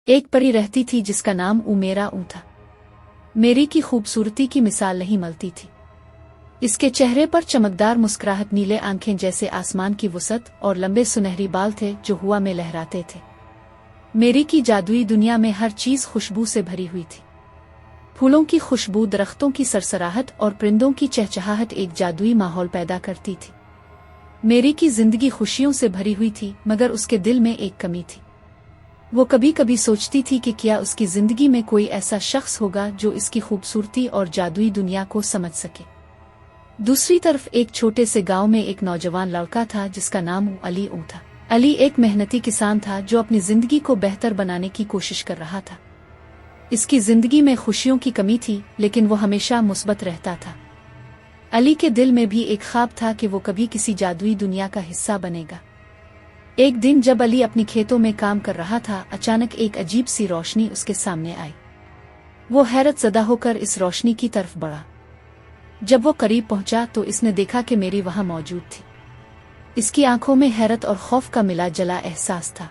एक परी रहती थी जिसका नाम उमेरा था। मेरी की खूबसूरती की मिसाल नहीं मिलती थी। इसके चेहरे पर चमकदार मुस्कुराहट, नीले आंखें जैसे आसमान की वसत और लंबे सुनहरी बाल थे जो हवा में लहराते थे। मेरी की जादुई दुनिया में हर चीज खुशबू से भरी हुई थी। फूलों की खुशबू, दरख्तों की सरसराहट और परिंदों की चहचहाहट एक जादुई माहौल पैदा करती थी। मेरी की जिंदगी खुशियों से भरी हुई थी, मगर उसके दिल में एक कमी थी। वो कभी कभी सोचती थी कि क्या उसकी जिंदगी में कोई ऐसा शख्स होगा जो इसकी खूबसूरती और जादुई दुनिया को समझ सके। दूसरी तरफ एक छोटे से गांव में एक नौजवान लड़का था जिसका नाम अली था। अली एक मेहनती किसान था जो अपनी जिंदगी को बेहतर बनाने की कोशिश कर रहा था। इसकी जिंदगी में खुशियों की कमी थी, लेकिन वो हमेशा मुस्बत रहता था। अली के दिल में भी एक ख्वाब था कि वो कभी किसी जादुई दुनिया का हिस्सा बनेगा। एक दिन जब अली अपनी खेतों में काम कर रहा था, अचानक एक अजीब सी रोशनी उसके सामने आई। वो हैरत ज़दा होकर इस रोशनी की तरफ बढ़ा। जब वो करीब पहुंचा तो इसने देखा कि मेरी वहां मौजूद थी। इसकी आंखों में हैरत और खौफ का मिला जला एहसास था।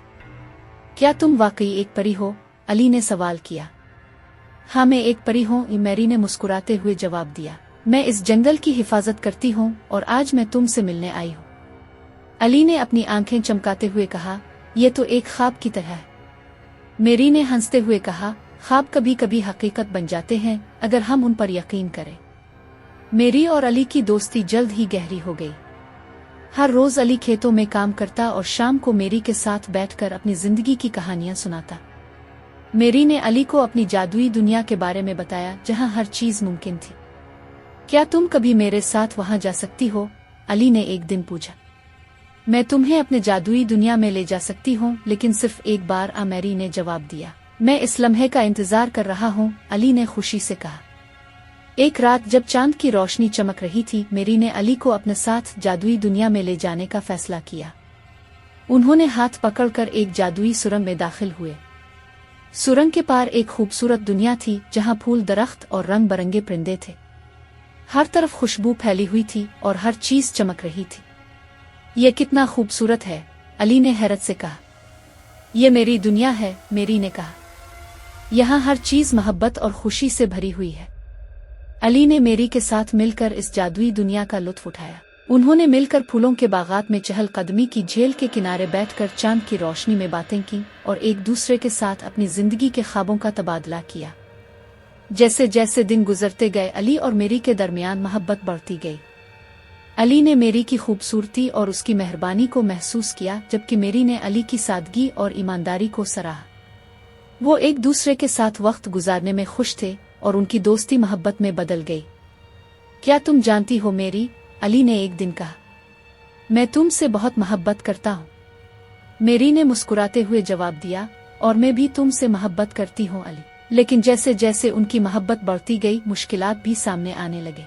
क्या तुम वाकई एक परी हो? अली ने सवाल किया। हाँ, मैं एक परी हूँ, मेरी ने मुस्कुराते हुए जवाब दिया। मैं इस जंगल की हिफाजत करती हूँ और आज मैं तुमसे मिलने आई हूँ। अली ने अपनी आंखें चमकाते हुए कहा, यह तो एक ख्वाब की तरह है। मेरी ने हंसते हुए कहा, ख्वाब कभी कभी हकीकत बन जाते हैं अगर हम उन पर यकीन करें। मेरी और अली की दोस्ती जल्द ही गहरी हो गई। हर रोज अली खेतों में काम करता और शाम को मेरी के साथ बैठकर अपनी जिंदगी की कहानियां सुनाता। मेरी ने अली को अपनी जादुई दुनिया के बारे में बताया जहां हर चीज मुमकिन थी। क्या तुम कभी मेरे साथ वहां जा सकती हो? अली ने एक दिन पूछा। मैं तुम्हें अपने जादुई दुनिया में ले जा सकती हूँ, लेकिन सिर्फ एक बार, मेरी ने जवाब दिया। मैं इस लम्हे का इंतजार कर रहा हूँ, अली ने खुशी से कहा। एक रात जब चांद की रोशनी चमक रही थी, मेरी ने अली को अपने साथ जादुई दुनिया में ले जाने का फैसला किया। उन्होंने हाथ पकड़कर एक जादुई सुरंग में दाखिल हुए। सुरंग के पार एक खूबसूरत दुनिया थी जहां फूल, दरख्त और रंग बरंगे परिंदे थे। हर तरफ खुशबू फैली हुई थी और हर चीज चमक रही थी। यह कितना खूबसूरत है, अली ने हैरत से कहा। यह मेरी दुनिया है, मेरी ने कहा। यहाँ हर चीज मोहब्बत और खुशी से भरी हुई है। अली ने मेरी के साथ मिलकर इस जादुई दुनिया का लुत्फ उठाया। उन्होंने मिलकर फूलों के बागात में चहल कदमी की, झील के किनारे बैठकर चांद की रोशनी में बातें की और एक दूसरे के साथ अपनी जिंदगी के ख्वाबों का तबादला किया। जैसे जैसे दिन गुजरते गए, अली और मेरी के दरमियान मोहब्बत बढ़ती गई। अली ने मेरी की खूबसूरती और उसकी मेहरबानी को महसूस किया, जबकि मेरी ने अली की सादगी और ईमानदारी को सराहा। वो एक दूसरे के साथ वक्त गुजारने में खुश थे और उनकी दोस्ती मोहब्बत में बदल गई। क्या तुम जानती हो मेरी? अली ने एक दिन कहा, मैं तुमसे बहुत मोहब्बत करता हूँ। मेरी ने मुस्कुराते हुए जवाब दिया, और मैं भी तुमसे मोहब्बत करती हूँ अली। लेकिन जैसे जैसे उनकी मोहब्बत बढ़ती गई, मुश्किलात भी सामने आने लगे।